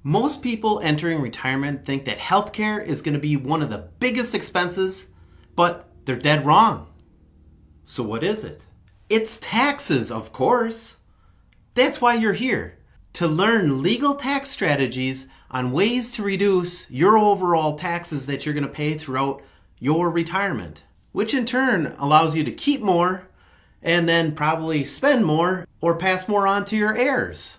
Most people entering retirement think that healthcare is going to be one of the biggest expenses, but they're dead wrong. So what is it? It's taxes, of course. That's why you're here, to learn legal tax strategies on ways to reduce your overall taxes that you're going to pay throughout your retirement, which in turn allows you to keep more and then probably spend more or pass more on to your heirs.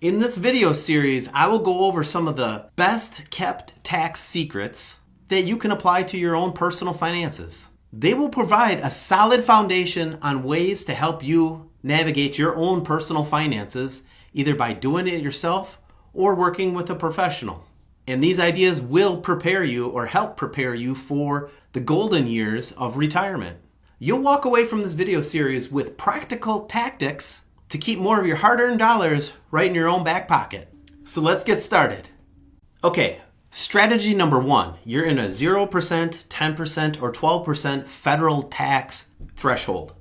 In this video series, I will go over some of the best kept tax secrets that you can apply to your own personal finances. They will provide a solid foundation on ways to help you navigate your own personal finances, either by doing it yourself or working with a professional. And these ideas will prepare you or help prepare you for the golden years of retirement. You'll walk away from this video series with practical tactics to keep more of your hard-earned dollars right in your own back pocket. So let's get started. Okay, strategy number one. You're in a 0%, 10%, or 12% federal tax threshold.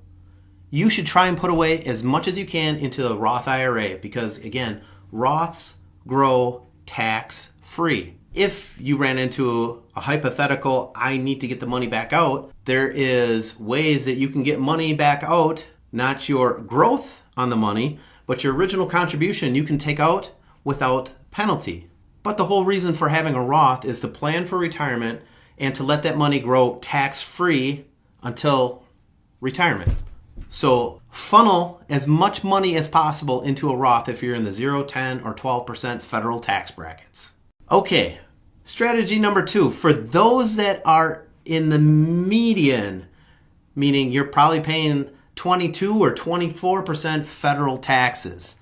You should try and put away as much as you can into the Roth IRA because, again, Roths grow tax-free. If you ran into a hypothetical, I need to get the money back out, there is ways that you can get money back out, not your growth on the money, but your original contribution you can take out without penalty. But the whole reason for having a Roth is to plan for retirement and to let that money grow tax-free until retirement. So funnel as much money as possible into a Roth if you're in the 0, 10, or 12% federal tax brackets. Okay, strategy number two. For those that are in the median, meaning you're probably paying 22 or 24% federal taxes.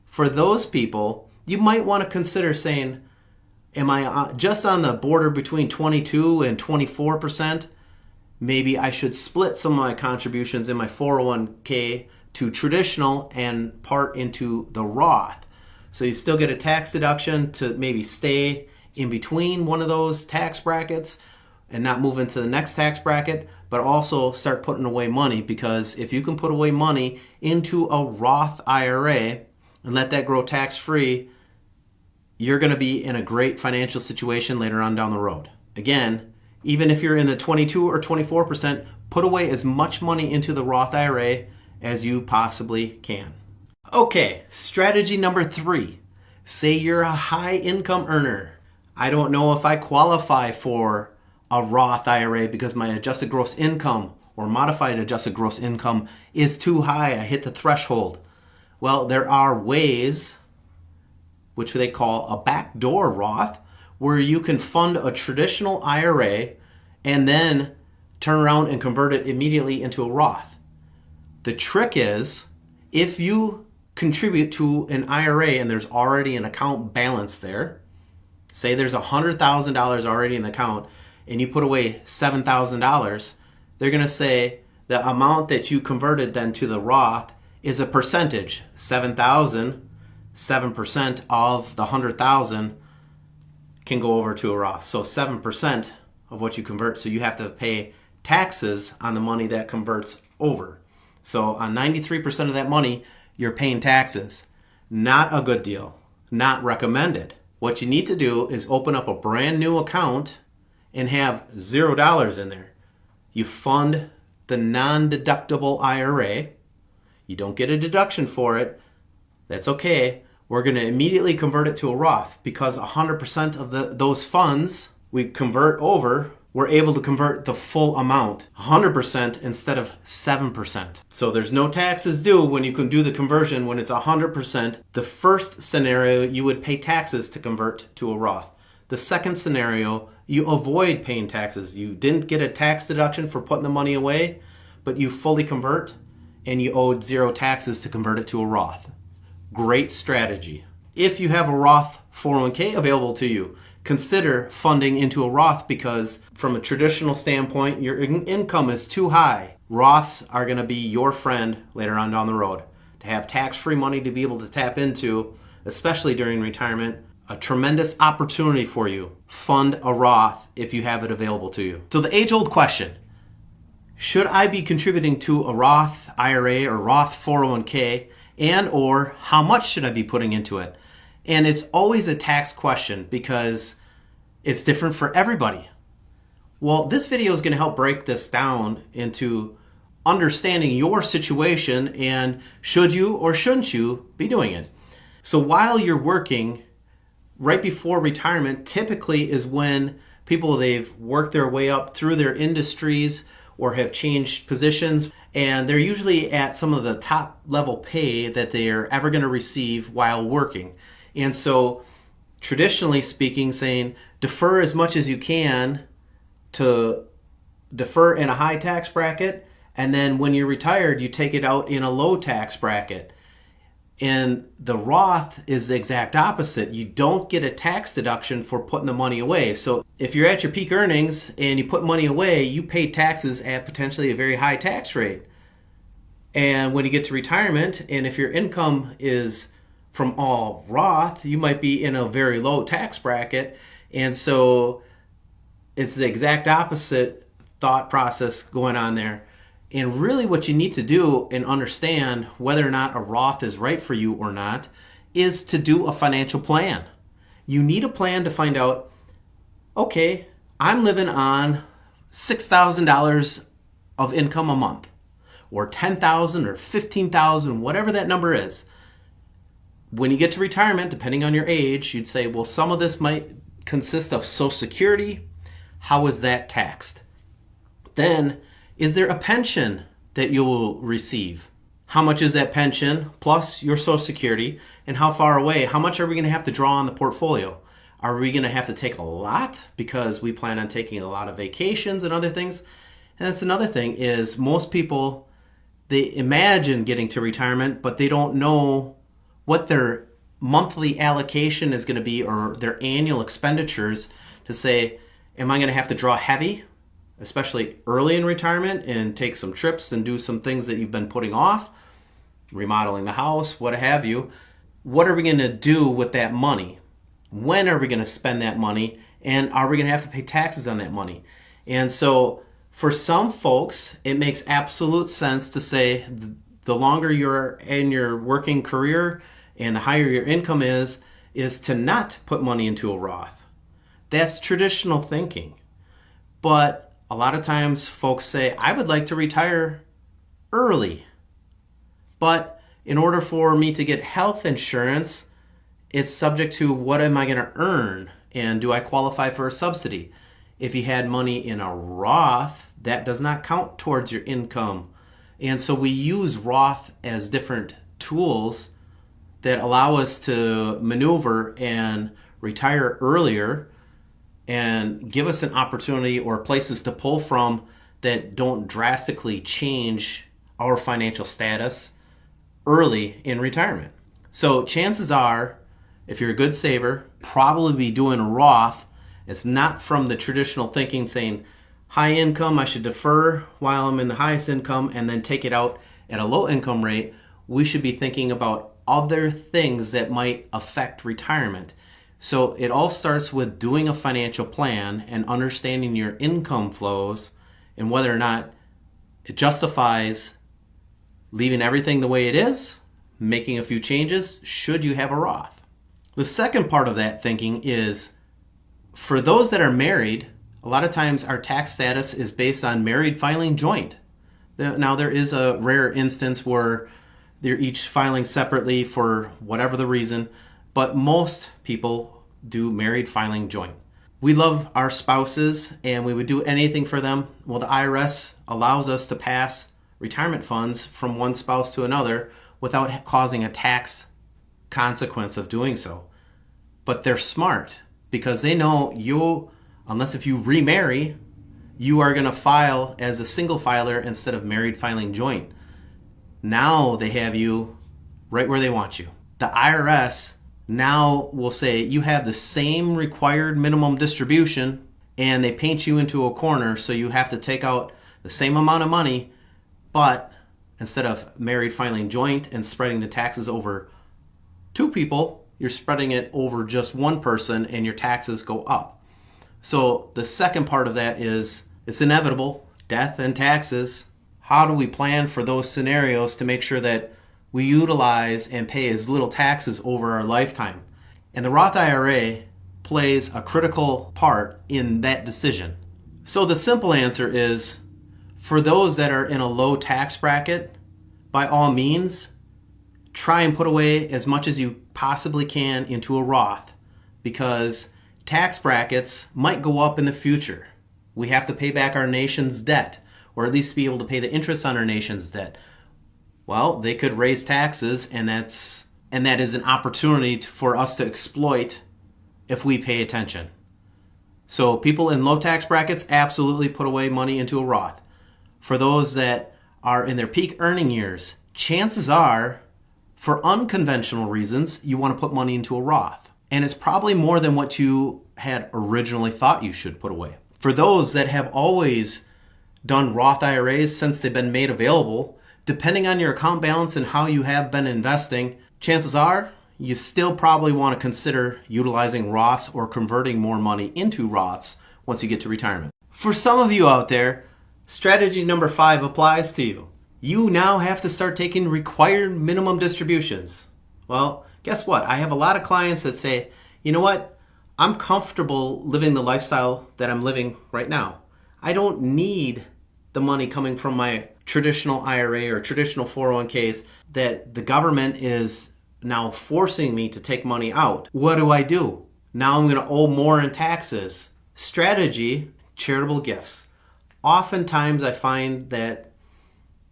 For those people, you might want to consider saying, am I just on the border between 22 and 24%? Maybe I should split some of my contributions in my 401k to traditional and part into the Roth. So you still get a tax deduction to maybe stay in between one of those tax brackets and not move into the next tax bracket, but also start putting away money, because if you can put away money into a Roth IRA and let that grow tax-free, you're going to be in a great financial situation later on down the road. Again, even if you're in the 22 or 24%, put away as much money into the Roth IRA as you possibly can. Okay, strategy number three. Say you're a high income earner. I don't know if I qualify for a Roth IRA because my adjusted gross income or modified adjusted gross income is too high. I hit the threshold. Well, there are ways, which they call a backdoor Roth, where you can fund a traditional IRA and then turn around and convert it immediately into a Roth. The trick is, if you contribute to an IRA and there's already an account balance there, say there's $100,000 already in the account, and you put away $7,000, they're going to say the amount that you converted then to the Roth is a percentage. 7,000, 7% of the 100,000 can go over to a Roth. So 7% of what you convert. So you have to pay taxes on the money that converts over. So on 93% of that money, you're paying taxes. Not a good deal. Not recommended. What you need to do is open up a brand new account and have $0 in there. You fund the non-deductible IRA. You don't get a deduction for it. That's okay. We're going to immediately convert it to a Roth because 100% of those funds we convert over, we're able to convert the full amount, 100% instead of 7%. So there's no taxes due when you can do the conversion when it's 100%. The first scenario, you would pay taxes to convert to a Roth. The second scenario, you avoid paying taxes. You didn't get a tax deduction for putting the money away, but you fully convert and you owed zero taxes to convert it to a Roth. Great strategy. If you have a Roth 401k available to you, consider funding into a Roth because from a traditional standpoint, your income is too high. Roths are going to be your friend later on down the road. To have tax-free money to be able to tap into, especially during retirement, a tremendous opportunity for you. Fund a Roth if you have it available to you. So the age-old question, should I be contributing to a Roth IRA or Roth 401k, and or how much should I be putting into it? And it's always a tax question because it's different for everybody. Well, this video is going to help break this down into understanding your situation and should you or shouldn't you be doing it. So while you're working, right before retirement typically is when people, they've worked their way up through their industries or have changed positions, and they're usually at some of the top level pay that they're ever going to receive while working. And so traditionally speaking, saying defer as much as you can to defer in a high tax bracket, and then when you're retired, you take it out in a low tax bracket. And the Roth is the exact opposite. You don't get a tax deduction for putting the money away. So if you're at your peak earnings and you put money away, you pay taxes at potentially a very high tax rate. And when you get to retirement, and if your income is from all Roth, you might be in a very low tax bracket. And so it's the exact opposite thought process going on there. And really what you need to do and understand whether or not a Roth is right for you or not is to do a financial plan. You need a plan to find out, okay, I'm living on $6,000 of income a month, or $10,000 or $15,000, whatever that number is. When you get to retirement, depending on your age, you'd say, well, some of this might consist of Social Security. How is that taxed? Then, is there a pension that you will receive? How much is that pension plus your Social Security, and how far away? How much are we going to have to draw on the portfolio? Are we going to have to take a lot because we plan on taking a lot of vacations and other things? And that's another thing is most people, they imagine getting to retirement, but they don't know what their monthly allocation is going to be or their annual expenditures to say, am I going to have to draw heavy, especially early in retirement, and take some trips and do some things that you've been putting off, remodeling the house, what have you? What are we going to do with that money? When are we going to spend that money? And are we going to have to pay taxes on that money? And so for some folks, it makes absolute sense to say the longer you're in your working career and the higher your income is to not put money into a Roth. That's traditional thinking. But a lot of times folks say, I would like to retire early. But in order for me to get health insurance, it's subject to what am I going to earn? And do I qualify for a subsidy? If you had money in a Roth, that does not count towards your income. And so we use Roth as different tools that allow us to maneuver and retire earlier and give us an opportunity or places to pull from that don't drastically change our financial status early in retirement. So chances are, if you're a good saver, probably be doing a Roth. It's not from the traditional thinking saying, high income, I should defer while I'm in the highest income and then take it out at a low income rate. We should be thinking about other things that might affect retirement. So it all starts with doing a financial plan and understanding your income flows and whether or not it justifies leaving everything the way it is, making a few changes, should you have a Roth. The second part of that thinking is for those that are married, a lot of times our tax status is based on married filing joint. Now there is a rare instance where they're each filing separately for whatever the reason, but most people do married filing joint. We love our spouses and we would do anything for them. Well, the IRS allows us to pass retirement funds from one spouse to another without causing a tax consequence of doing so. But they're smart because they know you, unless if you remarry, you are going to file as a single filer instead of married filing joint. Now they have you right where they want you. The IRS now will say you have the same required minimum distribution and they paint you into a corner so you have to take out the same amount of money, but instead of married filing joint and spreading the taxes over two people, you're spreading it over just one person and your taxes go up. So the second part of that is it's inevitable, death and taxes. How do we plan for those scenarios to make sure that we utilize and pay as little taxes over our lifetime? And the Roth IRA plays a critical part in that decision. So the simple answer is, for those that are in a low tax bracket, by all means, try and put away as much as you possibly can into a Roth, because tax brackets might go up in the future. We have to pay back our nation's debt, or at least be able to pay the interest on our nation's debt. Well, they could raise taxes, and that is an opportunity for us to exploit if we pay attention. So people in low tax brackets, absolutely put away money into a Roth. For those that are in their peak earning years, chances are, for unconventional reasons, you want to put money into a Roth. And it's probably more than what you had originally thought you should put away. For those that have always done Roth IRAs since they've been made available, depending on your account balance and how you have been investing, chances are you still probably want to consider utilizing Roths or converting more money into Roths once you get to retirement. For some of you out there, strategy number 5 applies to you. You now have to start taking required minimum distributions. Well, guess what? I have a lot of clients that say, you know what? I'm comfortable living the lifestyle that I'm living right now. I don't need the money coming from my traditional IRA or traditional 401ks that the government is now forcing me to take money out. What do? Now I'm going to owe more in taxes. Strategy, charitable gifts. Oftentimes I find that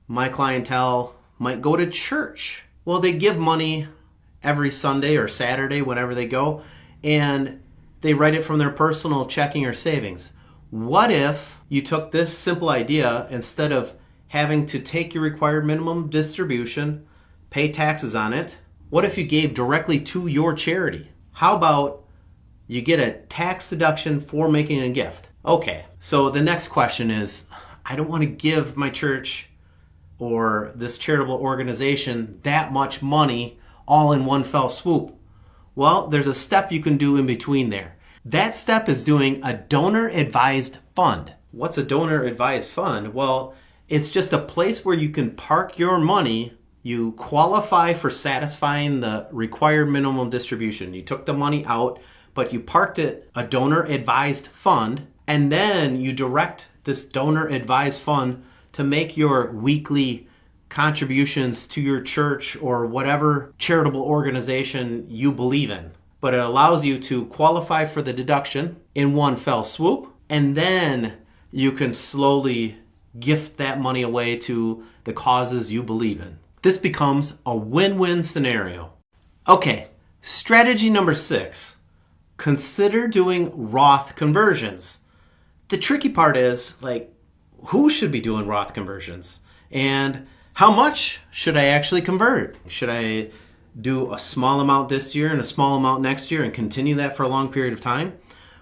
my clientele might go to church. Well, they give money every Sunday or Saturday, whenever they go, and they write it from their personal checking or savings. What if you took this simple idea, instead of having to take your required minimum distribution, pay taxes on it, what if you gave directly to your charity? How about you get a tax deduction for making a gift? Okay, so the next question is, I don't want to give my church or this charitable organization that much money all in one fell swoop. Well, there's a step you can do in between there. That step is doing a donor-advised fund. What's a donor-advised fund? Well, it's just a place where you can park your money. You qualify for satisfying the required minimum distribution. You took the money out, but you parked it a donor-advised fund, and then you direct this donor-advised fund to make your weekly contributions to your church or whatever charitable organization you believe in. But it allows you to qualify for the deduction in one fell swoop, and then you can slowly gift that money away to the causes you believe in. This becomes a win-win scenario. Okay, strategy number 6. Consider doing Roth conversions. The tricky part is, who should be doing Roth conversions? And how much should I actually convert? Should I do a small amount this year and a small amount next year and continue that for a long period of time?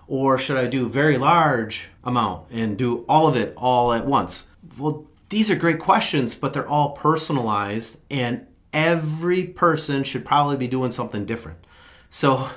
Or should I do a very large amount and do all of it all at once? Well, these are great questions, but they're all personalized, and every person should probably be doing something different. So,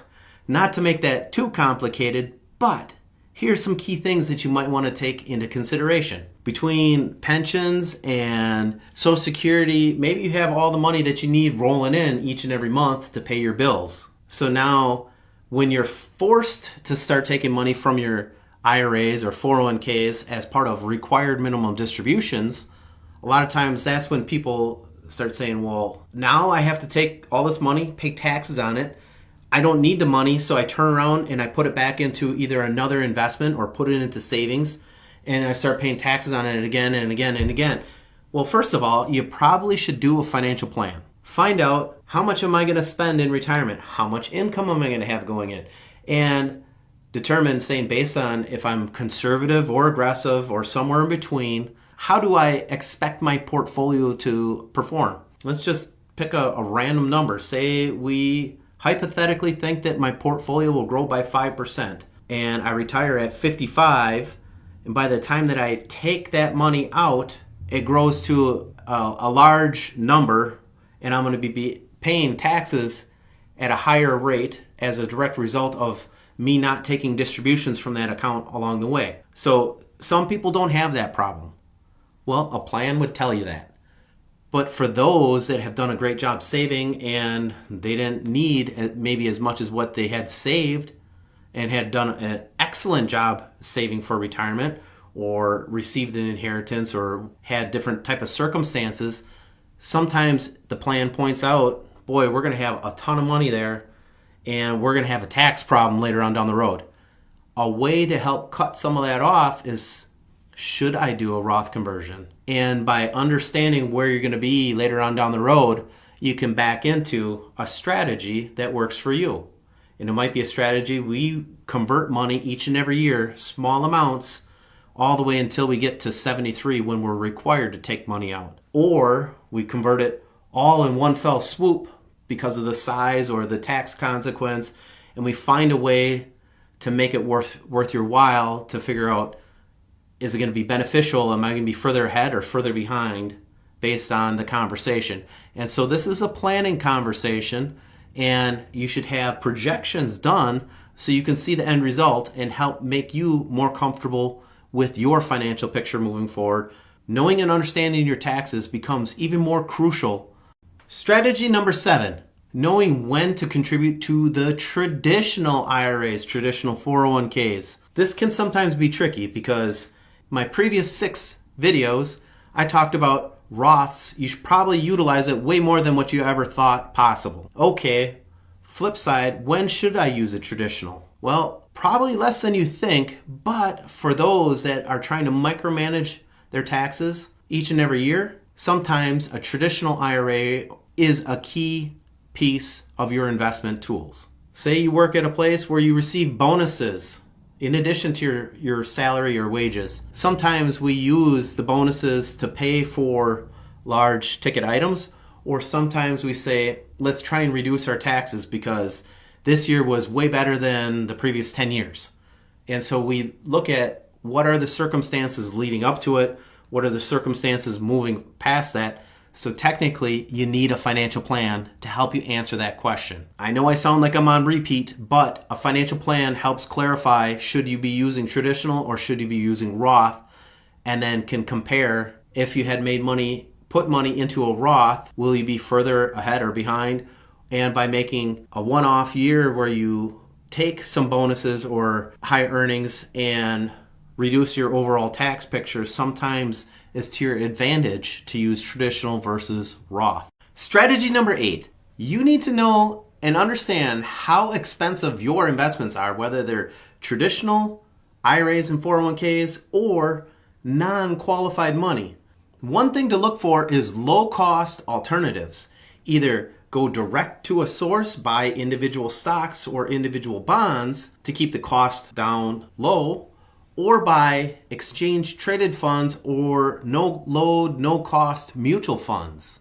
not to make that too complicated, but here's some key things that you might want to take into consideration. Between pensions and Social Security, maybe you have all the money that you need rolling in each and every month to pay your bills. So now, when you're forced to start taking money from your IRAs or 401ks as part of required minimum distributions, a lot of times that's when people start saying, well, now I have to take all this money, pay taxes on it. I don't need the money, so I turn around and I put it back into either another investment or put it into savings, and I start paying taxes on it again and again and again. Well, first of all, you probably should do a financial plan. Find out, how much am I going to spend in retirement? How much income am I going to have going in? And determine, saying based on if I'm conservative or aggressive or somewhere in between, how do I expect my portfolio to perform? Let's just pick a random number. Say we hypothetically think that my portfolio will grow by 5% and I retire at 55, and by the time that I take that money out, it grows to a large number, and I'm going to be paying taxes at a higher rate as a direct result of me not taking distributions from that account along the way. So some people don't have that problem. Well, a plan would tell you that. But for those that have done a great job saving and they didn't need maybe as much as what they had saved and had done an excellent job saving for retirement or received an inheritance or had different type of circumstances, sometimes the plan points out, boy, we're going to have a ton of money there and we're going to have a tax problem later on down the road. A way to help cut some of that off is, should I do a Roth conversion? And by understanding where you're going to be later on down the road, you can back into a strategy that works for you. And it might be a strategy we convert money each and every year, small amounts, all the way until we get to 73 when we're required to take money out. Or we convert it all in one fell swoop because of the size or the tax consequence, and we find a way to make it worth your while to figure out, is it going to be beneficial? Am I going to be further ahead or further behind based on the conversation? And so this is a planning conversation, and you should have projections done so you can see the end result and help make you more comfortable with your financial picture moving forward. Knowing and understanding your taxes becomes even more crucial. Strategy number 7, knowing when to contribute to the traditional IRAs, traditional 401ks. This can sometimes be tricky because my previous 6 videos, I talked about Roths. You should probably utilize it way more than what you ever thought possible. Okay, flip side, when should I use a traditional? Well, probably less than you think, but for those that are trying to micromanage their taxes each and every year, sometimes a traditional IRA is a key piece of your investment tools. Say you work at a place where you receive bonuses in addition to your salary or wages. Sometimes we use the bonuses to pay for large ticket items, or sometimes we say, let's try and reduce our taxes because this year was way better than the previous 10 years. And so we look at what are the circumstances leading up to it, what are the circumstances moving past that. So technically, you need a financial plan to help you answer that question. I know I sound like I'm on repeat, but a financial plan helps clarify, should you be using traditional or should you be using Roth, and then can compare if you had made money, put money into a Roth, will you be further ahead or behind? And by making a one-off year where you take some bonuses or high earnings and reduce your overall tax picture, sometimes it's to your advantage to use traditional versus Roth. Strategy number 8, you need to know and understand how expensive your investments are, whether they're traditional IRAs and 401ks or non-qualified money. One thing to look for is low-cost alternatives. Either go direct to a source, buy individual stocks or individual bonds to keep the cost down low, or buy exchange traded funds or no load, no cost mutual funds.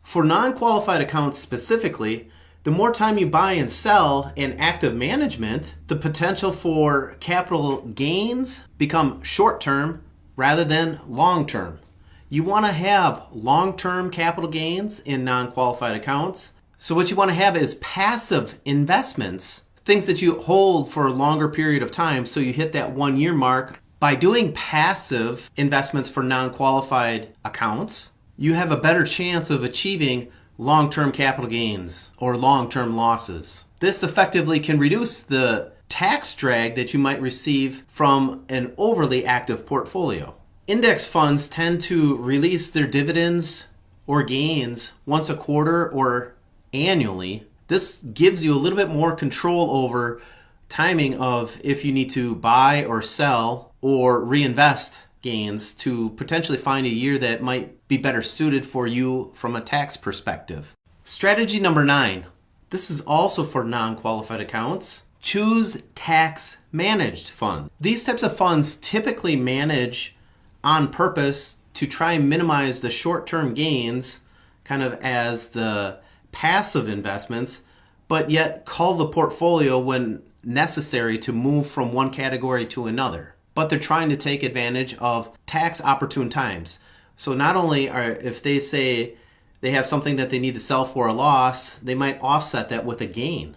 For non-qualified accounts specifically, the more time you buy and sell in active management, the potential for capital gains become short-term rather than long-term. You want to have long-term capital gains in non-qualified accounts. So what you want to have is passive investments, things that you hold for a longer period of time so you hit that 1 year mark. By doing passive investments for non-qualified accounts, you have a better chance of achieving long-term capital gains or long-term losses. This effectively can reduce the tax drag that you might receive from an overly active portfolio. Index funds tend to release their dividends or gains once a quarter or annually. This gives you a little bit more control over timing of if you need to buy or sell or reinvest gains to potentially find a year that might be better suited for you from a tax perspective. Strategy number 9. This is also for non-qualified accounts. Choose tax managed funds. These types of funds typically manage on purpose to try and minimize the short-term gains, kind of as the passive investments, but yet cull the portfolio when necessary to move from one category to another. But they're trying to take advantage of tax opportune times. So not only if they say they have something that they need to sell for a loss, they might offset that with a gain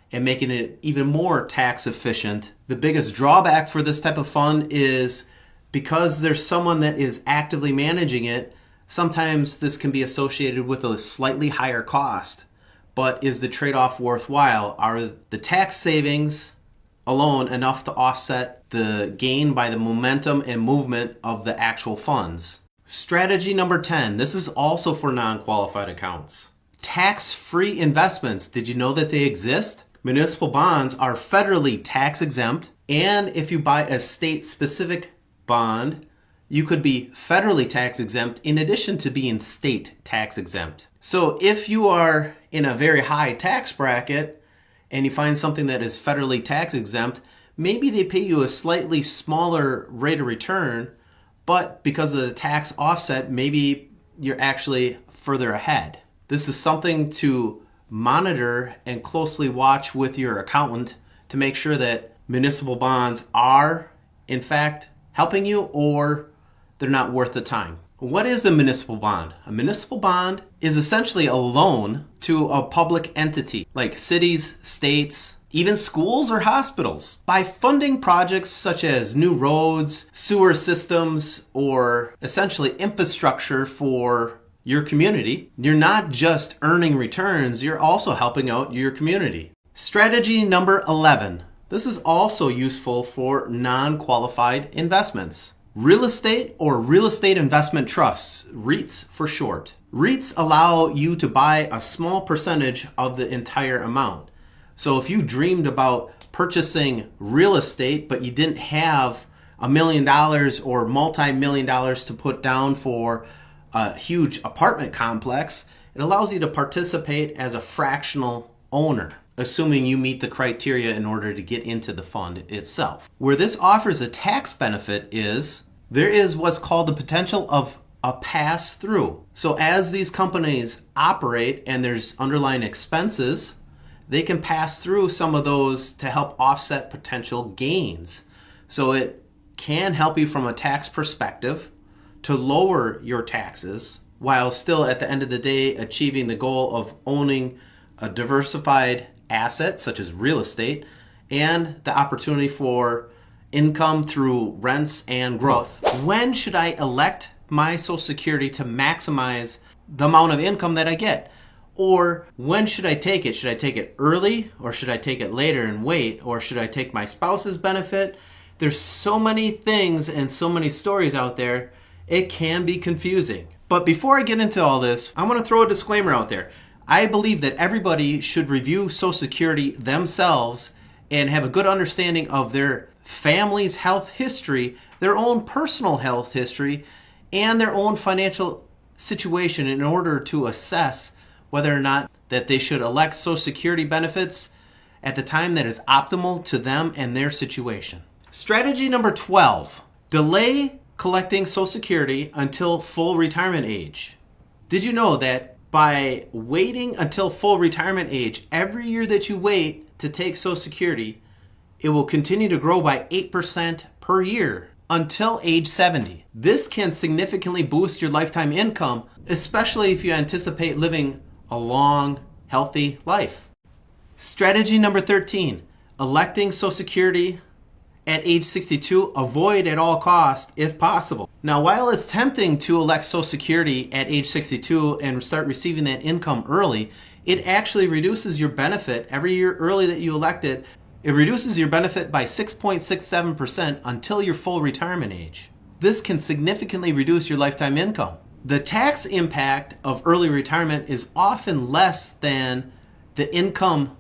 and making it even more tax efficient. The biggest drawback for this type of fund is because there's someone that is actively managing it, Sometimes this can be associated with a slightly higher cost, but is the trade-off worthwhile? Are the tax savings alone enough to offset the gain by the momentum and movement of the actual funds? Strategy number 10, this is also for non-qualified accounts. Tax-free investments. Did you know that they exist? Municipal bonds are federally tax exempt, and if you buy a state-specific bond, you could be federally tax exempt in addition to being state tax exempt. So if you are in a very high tax bracket and you find something that is federally tax exempt, maybe they pay you a slightly smaller rate of return, but because of the tax offset, maybe you're actually further ahead. This is something to monitor and closely watch with your accountant to make sure that municipal bonds are, in fact, helping you or they're not worth the time. What is a municipal bond? A municipal bond is essentially a loan to a public entity like cities, states, even schools or hospitals. By funding projects such as new roads, sewer systems, or essentially infrastructure for your community, you're not just earning returns, you're also helping out your community. Strategy number 11. This is also useful for non-qualified investments. Real estate or real estate investment trusts, REITs for short. REITs allow you to buy a small percentage of the entire amount. So if you dreamed about purchasing real estate, but you didn't have $1 million or multi-million dollars to put down for a huge apartment complex, it allows you to participate as a fractional owner, assuming you meet the criteria in order to get into the fund itself. Where this offers a tax benefit is there is what's called the potential of a pass-through. So as these companies operate and there's underlying expenses, they can pass through some of those to help offset potential gains. So it can help you from a tax perspective to lower your taxes while still at the end of the day achieving the goal of owning a diversified asset such as real estate and the opportunity for income through rents and growth. When should I elect my Social Security to maximize the amount of income that I get? Or when should I take it? Should I take it early or should I take it later and wait? Or should I take my spouse's benefit? There's so many things and so many stories out there, it can be confusing. But before I get into all this, I want to throw a disclaimer out there. I believe that everybody should review Social Security themselves and have a good understanding of their family's health history, their own personal health history, and their own financial situation in order to assess whether or not that they should elect Social Security benefits at the time that is optimal to them and their situation. Strategy number 12, delay collecting Social Security until full retirement age. Did you know that by waiting until full retirement age, every year that you wait to take Social Security, it will continue to grow by 8% per year until age 70. This can significantly boost your lifetime income, especially if you anticipate living a long, healthy life. Strategy number 13, electing Social Security at age 62, avoid at all costs if possible. Now, while it's tempting to elect Social Security at age 62 and start receiving that income early, it actually reduces your benefit every year early that you elect it. It reduces your benefit by 6.67% until your full retirement age. This can significantly reduce your lifetime income. The tax impact of early retirement is often less than the income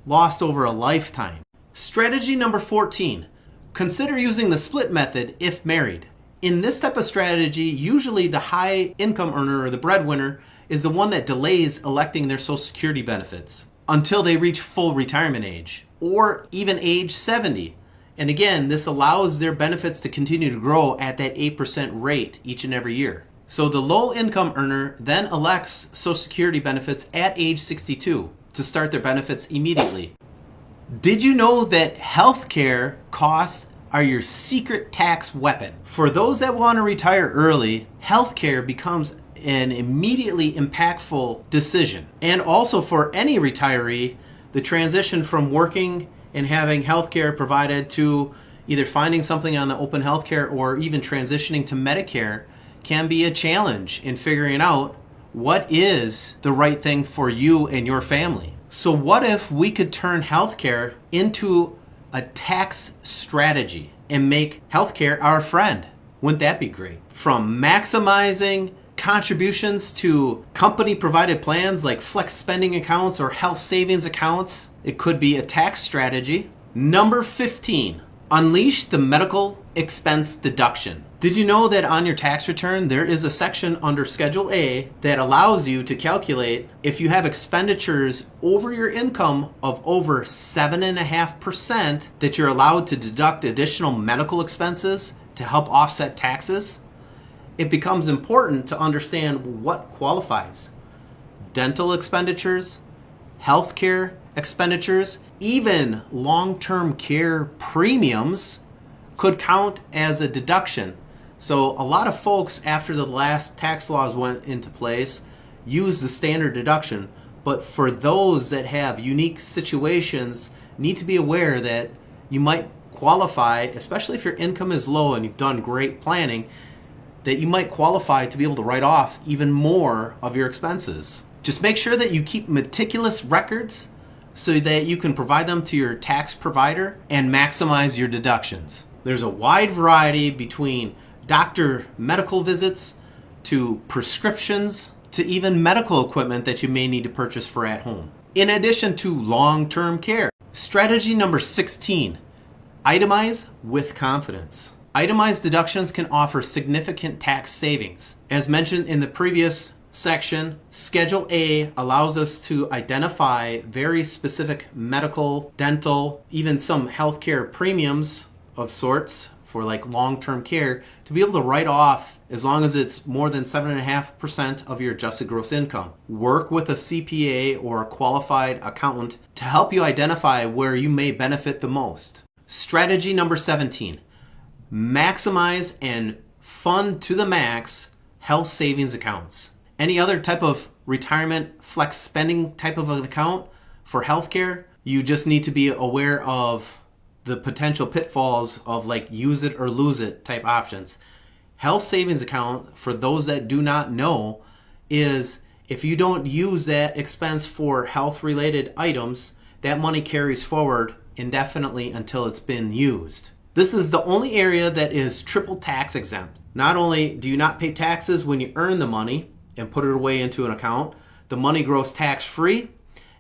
lost over a lifetime. Strategy number 14, consider using the split method if married. In this type of strategy, usually the high income earner or the breadwinner is the one that delays electing their Social Security benefits until they reach full retirement age or even age 70. And again, this allows their benefits to continue to grow at that 8% rate each and every year. So the low income earner then elects Social Security benefits at age 62 to start their benefits immediately. Did you know that healthcare costs are your secret tax weapon? For those that want to retire early, healthcare becomes an immediately impactful decision. And also for any retiree, the transition from working and having healthcare provided to either finding something on the open healthcare or even transitioning to Medicare can be a challenge in figuring out what is the right thing for you and your family. So what if we could turn healthcare into a tax strategy and make healthcare our friend? Wouldn't that be great? From maximizing contributions to company provided plans like flex spending accounts or health savings accounts, it could be a tax strategy. Number 15, unleash the medical expense deduction. Did you know that on your tax return there is a section under Schedule A that allows you to calculate if you have expenditures over your income of over 7.5% that you're allowed to deduct additional medical expenses to help offset taxes? It becomes important to understand what qualifies. Dental expenditures, healthcare expenditures, even long-term care premiums could count as a deduction. So a lot of folks, after the last tax laws went into place, use the standard deduction. But for those that have unique situations, need to be aware that you might qualify, especially if your income is low and you've done great planning, that you might qualify to be able to write off even more of your expenses. Just make sure that you keep meticulous records so that you can provide them to your tax provider and maximize your deductions. There's a wide variety between doctor medical visits to prescriptions to even medical equipment that you may need to purchase for at home. In addition to long-term care. Strategy number 16, itemize with confidence. Itemized deductions can offer significant tax savings. As mentioned in the previous section, Schedule A allows us to identify very specific medical, dental, even some healthcare premiums of sorts for like long-term care to be able to write off as long as it's more than 7.5% of your adjusted gross income. Work with a CPA or a qualified accountant to help you identify where you may benefit the most. Strategy number 17, maximize and fund to the max health savings accounts. Any other type of retirement flex spending type of an account for healthcare, you just need to be aware of the potential pitfalls of like use it or lose it type options. Health savings account, for those that do not know, is if you don't use that expense for health related items, that money carries forward indefinitely until it's been used. This is the only area that is triple tax exempt. Not only do you not pay taxes when you earn the money and put it away into an account, the money grows tax free,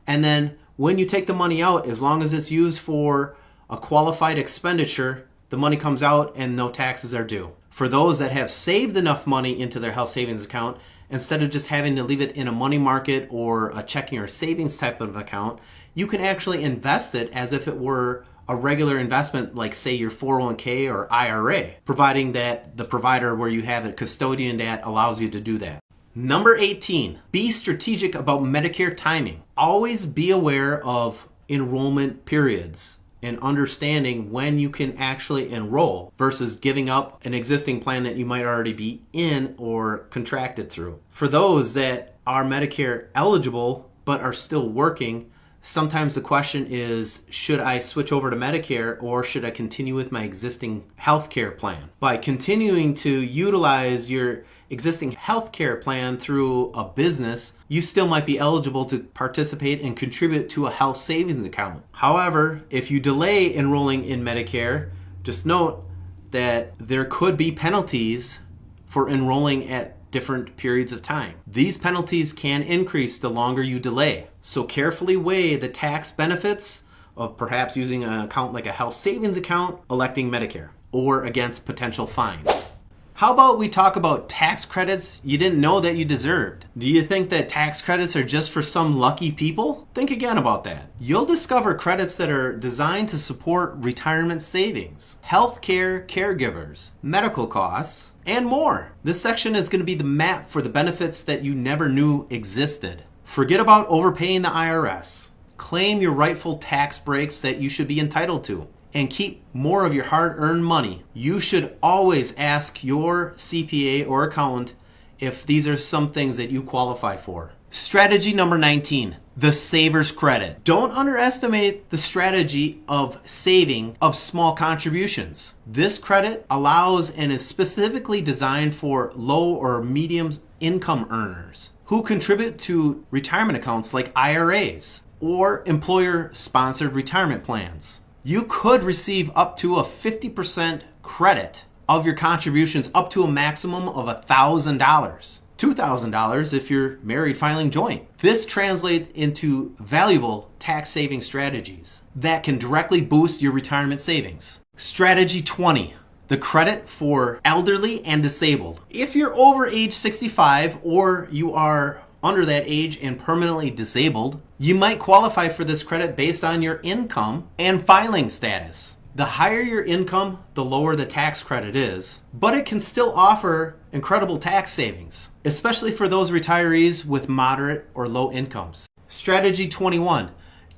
and then when you take the money out, as long as it's used for a qualified expenditure, the money comes out and no taxes are due. For those that have saved enough money into their health savings account, instead of just having to leave it in a money market or a checking or savings type of account, you can actually invest it as if it were a regular investment, like say your 401k or IRA, providing that the provider where you have it custodian that allows you to do that. Number 18, be strategic about Medicare timing. Always be aware of enrollment periods and understanding when you can actually enroll versus giving up an existing plan that you might already be in or contracted through. For those that are Medicare eligible but are still working, sometimes the question is, should I switch over to Medicare or should I continue with my existing healthcare plan? By continuing to utilize your existing healthcare plan through a business, you still might be eligible to participate and contribute to a health savings account. However, if you delay enrolling in Medicare, just note that there could be penalties for enrolling at different periods of time. These penalties can increase the longer you delay. So carefully weigh the tax benefits of perhaps using an account like a health savings account, electing Medicare, or against potential fines. How about we talk about tax credits you didn't know that you deserved? Do you think that tax credits are just for some lucky people? Think again about that. You'll discover credits that are designed to support retirement savings, healthcare caregivers, medical costs, and more. This section is going to be the map for the benefits that you never knew existed. Forget about overpaying the IRS. Claim your rightful tax breaks that you should be entitled to, and keep more of your hard-earned money. You should always ask your CPA or accountant if these are some things that you qualify for. Strategy number 19, the saver's credit. Don't underestimate the strategy of saving of small contributions. This credit allows and is specifically designed for low or medium income earners who contribute to retirement accounts like IRAs or employer-sponsored retirement plans. You could receive up to a 50% credit of your contributions up to a maximum of $1,000. $2,000 if you're married filing joint. This translates into valuable tax saving strategies that can directly boost your retirement savings. Strategy 20, the credit for elderly and disabled. If you're over age 65 or you are under that age and permanently disabled, you might qualify for this credit based on your income and filing status. The higher your income, the lower the tax credit is, but it can still offer incredible tax savings, especially for those retirees with moderate or low incomes. Strategy 21,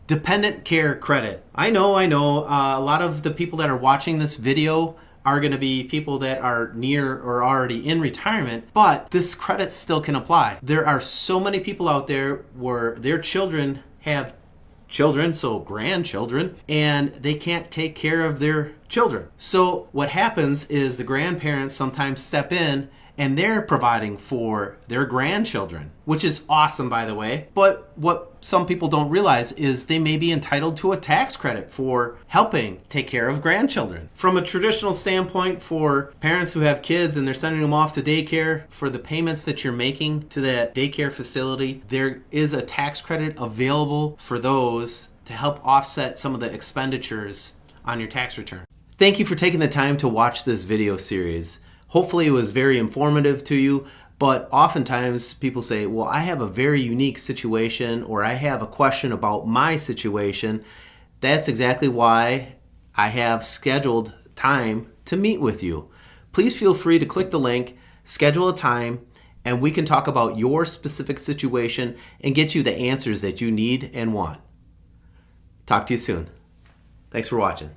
dependent care credit. I know, a lot of the people that are watching this video are going to be people that are near or already in retirement, but this credit still can apply. There are so many people out there where their children have children, so grandchildren, and they can't take care of their children. So what happens is the grandparents sometimes step in and they're providing for their grandchildren, which is awesome, by the way. But what some people don't realize is they may be entitled to a tax credit for helping take care of grandchildren. From a traditional standpoint, for parents who have kids and they're sending them off to daycare, for the payments that you're making to that daycare facility, there is a tax credit available for those to help offset some of the expenditures on your tax return. Thank you for taking the time to watch this video series. Hopefully it was very informative to you, but oftentimes people say, well, I have a very unique situation, or I have a question about my situation. That's exactly why I have scheduled time to meet with you. Please feel free to click the link, schedule a time, and we can talk about your specific situation and get you the answers that you need and want. Talk to you soon. Thanks for watching.